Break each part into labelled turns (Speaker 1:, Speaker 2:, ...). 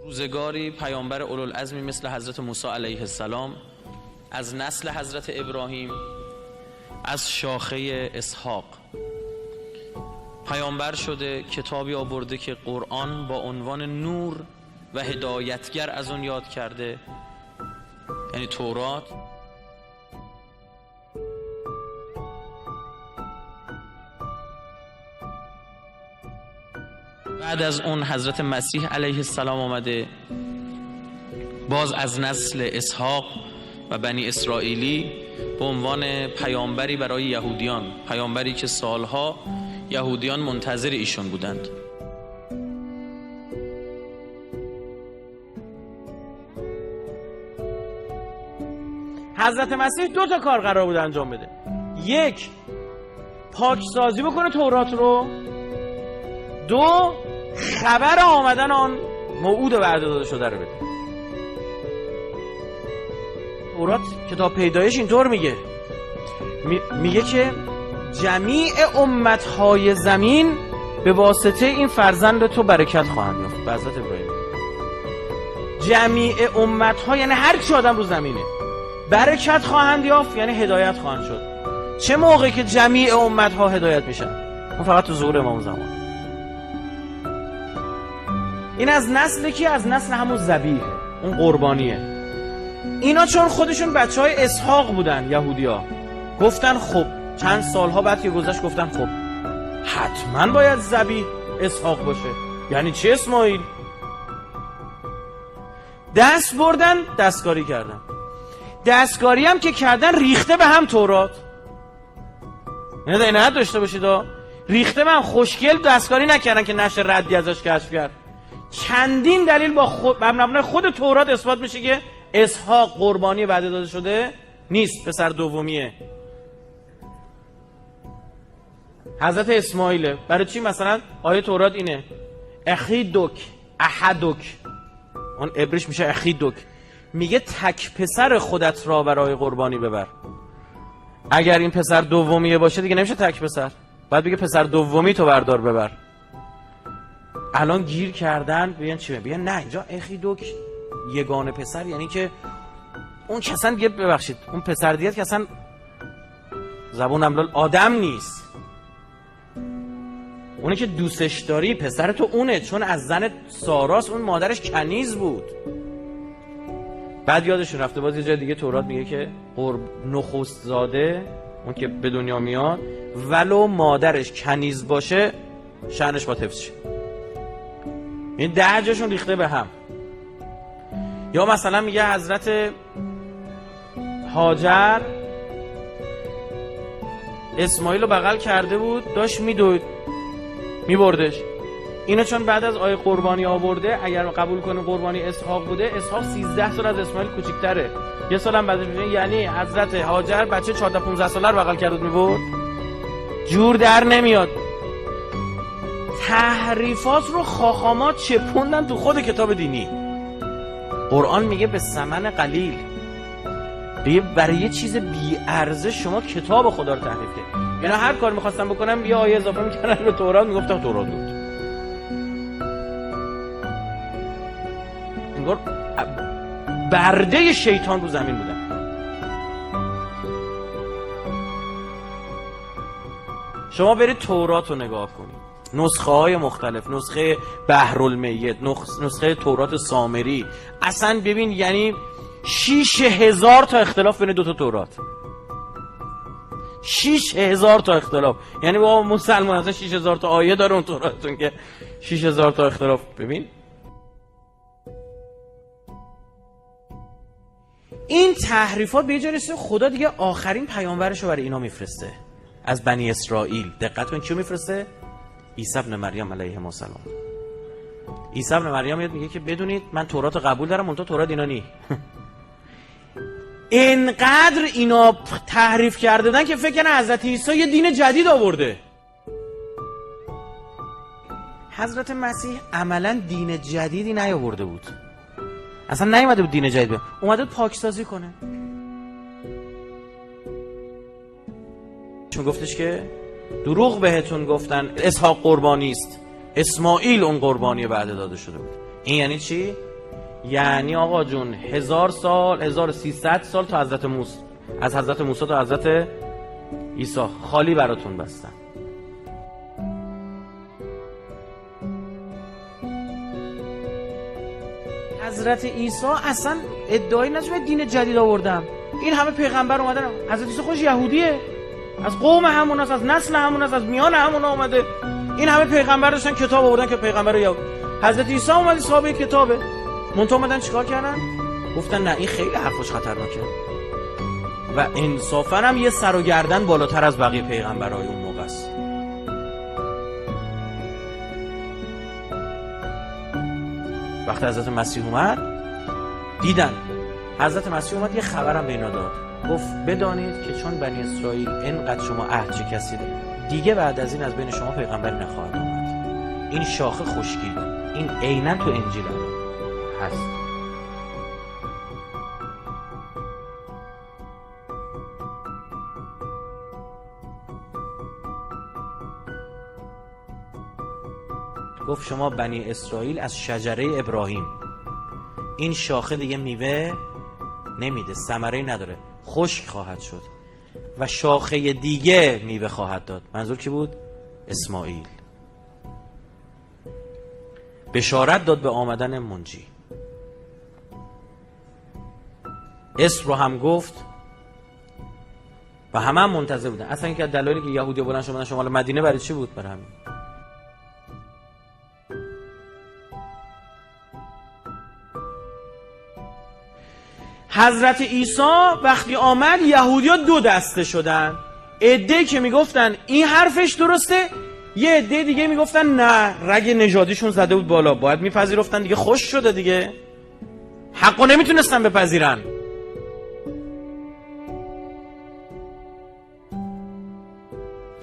Speaker 1: روزگاری پیامبر اولوالعزمی مثل حضرت موسی علیه السلام از نسل حضرت ابراهیم، از شاخه اسحاق پیامبر شده، کتابی آورده که قرآن با عنوان نور و هدایتگر از اون یاد کرده، یعنی تورات. بعد از اون حضرت مسیح علیه السلام آمده، باز از نسل اسحاق و بنی اسرائیلی به عنوان پیامبری برای یهودیان، پیامبری که سالها یهودیان منتظر ایشون بودند.
Speaker 2: حضرت مسیح 2 تا کار قرار بود انجام بده. یک، پاکسازی بکنه تورات رو. 2، خبر آمدن آن موعود وعده داده شده رو بده. تورات کتاب پیدایش اینطور میگه که جمیع امتهای زمین به واسطه این فرزند تو برکت خواهند یافت. به حضرت ابراهیم جمیع امتها یعنی هر چی آدم رو زمینه برکت خواهند یافت، یعنی هدایت خواهند شد. چه موقعی که جمیع امتها هدایت میشن؟ اون فقط تو ظهور امام زمان. این از نسل کی؟ از نسل همون ذبیحه، اون قربانیه. اینا چون خودشون بچهای اسحاق بودن، یهودیا گفتن خب چند سالها بعد که گذشت گفتن خب حتما باید ذبیح اسحاق باشه. یعنی چی اسماعیل؟ دست بردن دستکاری کردن. دستکاری هم که کردن ریخته به هم تورات. اینا عنایت داشته باشید، ریخته به هم. خوشگل دستکاری نکردن که نشه ردی ازش کشف کرد. چندین دلیل با مبنای خود تورات اثبات میشه که اسحاق قربانی وعده داده شده نیست، پسر دومیه. حضرت اسماعیله. برای چی؟ مثلا آیه تورات اینه اخیدک احدک، اون عبریش میشه اخیدک، میگه تک پسر خودت را برای قربانی ببر. اگر این پسر دومیه باشه دیگه نمیشه تک پسر، باید بگه پسر دومی تو بردار ببر. الان گیر کردن بگن چی؟ بگن نه اینجا اخیدک یگانه پسر، یعنی که اون که اصلا دیگه، ببخشید، اون پسر دیگه که اصلا زبون املال آدم نیست. اونی که دوستش داری پسر تو اونه، چون از زن ساراس، اون مادرش کنیز بود. بعد یادشون رفته باز یه جای دیگه تورات میگه که نخست زاده، اون که به دنیا میاد، ولو مادرش کنیز باشه شأنش با حفظ شه. این 10 جاشون ریخته به هم. یا مثلا میگه حضرت هاجر اسماعیل رو بغل کرده بود، داشت میدوید میبردش. اینو چون بعد از آیه قربانی آورده، اگر قبول کنه قربانی اسحاق بوده، اسحاق 13 سال از اسماعیل کوچیک‌تره، یه سالم بعدش میشه، یعنی حضرت هاجر بچه 14-15 ساله رو بغل کرده میبرد. جور در نمیاد. تحریفات رو خاخامات چپوندن تو خود کتاب دینی. قرآن میگه به ثمن قلیل، برای یه چیز بی ارزش شما کتاب خدا رو تحریف کرد. اینا هر کار میخواستن بکنم یه آیه اضافه میکردن به تورات، میگفتن تورات بود. انگار برده شیطان رو زمین بودن. شما برید تورات رو نگاه کنید، نسخه های مختلف، نسخه بحرالمیت، نسخه تورات سامری، اصلا ببین یعنی 6000 تا اختلاف بین 2 تا تورات. 6000 تا اختلاف، یعنی با مسلمان اصلا 6000 تا آیه داره اون توراتون که 6000 تا اختلاف. ببین این تحریفات به جای رسید خدا دیگه آخرین پیامبرشو برای اینا میفرسته از بنی اسرائیل. دقت کن کیو میفرسته؟ عیسی ابن مریم علیه السلام. عیسی ابن مریم میگه که بدونید من تورات قبول دارم، اون تورات اینا نی. اینقدر اینا تحریف کرده بودن که فکر کنن حضرت عیسی یه دین جدید آورده. حضرت مسیح عملا دین جدیدی نیاورده بود، اصلا نیومده بود دین جدید بیاره، اومده بود پاکسازی کنه. چون گفتش که دروغ بهتون گفتن اسحاق قربانی است، اسماعیل اون قربانی وعده داده شده بود. این یعنی چی؟ یعنی آقا جون 1000 سال 1300 سال تا حضرت موسی، از حضرت موسی تا حضرت عیسی خالی براتون بستن. حضرت عیسی اصلا ادعای نداشت دین جدید آوردم. این همه پیغمبر اومدن، حضرت عیسی خودش یهودیه، از قوم همون است، از نسل همون است، از میان همون اومده. این همه پیغمبر داشتن کتاب آوردن که پیغمبر یهود. حضرت عیسی اومد صاحب کتابه. منتها اومدن چیکار کردن؟ گفتن نه این خیلی حرفش خطرناکه. و انصافا هم یه سر و گردن بالاتر از بقیه پیغمبرای اون موقع است. وقتی حضرت مسیح اومد دیدن، حضرت مسیح اومد یه خبرم به اینا داد، گفت بدانید که چون بنی اسرائیل اینقدر شما عهد شکستید، دیگه بعد از این از بین شما پیغمبری نخواهد آمد. این شاخه خشکید، این عیناً تو انجیل هست. گفت شما بنی اسرائیل از شجره ابراهیم، این شاخه دیگه میوه نمیده، ثمره نداره، خشک خواهد شد و شاخه دیگه میوه خواهد داد. منظور کی بود؟ اسماعیل. بشارت داد به آمدن منجی. اسم رو هم گفت و همه هم منتظر بودن. اصلا اینکه دلایلی که یهودی بلند شدن شمال مدینه برای چی بود؟ برای همین. حضرت عیسی وقتی آمد یهودی‌ها دو دسته شدن، عده‌ای که میگفتن این حرفش درسته، یه عده دیگه میگفتن نه رگ نژادیشون زده بود بالا، باید میپذیرفتن دیگه، خوش شده دیگه، حقو نمیتونستن بپذیرن.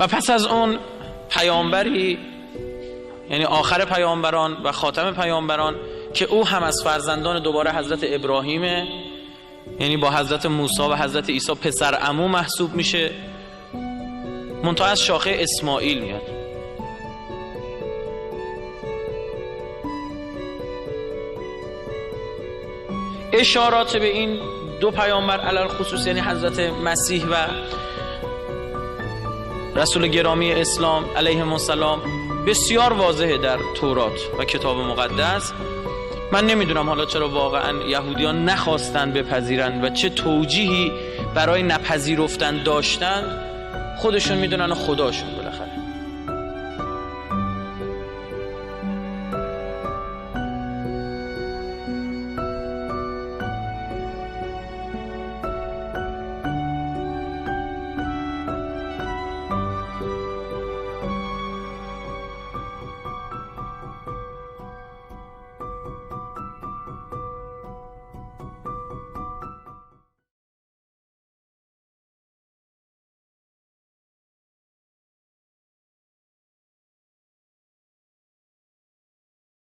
Speaker 1: و پس از اون پیامبری، یعنی آخر پیامبران و خاتم پیامبران، که او هم از فرزندان دوباره حضرت ابراهیمه، یعنی با حضرت موسی و حضرت عیسی پسر عمو محسوب میشه، منتها از شاخه اسماعیل میاد. اشارات به این دو پیامبر علل خصوص، یعنی حضرت مسیح و رسول گرامی اسلام علیهم السلام، بسیار واضحه در تورات و کتاب مقدس. من نمیدونم حالا چرا واقعا یهودیان نخواستن بپذیرن و چه توجیهی برای نپذیرفتن داشتن، خودشون میدونن و خداشون.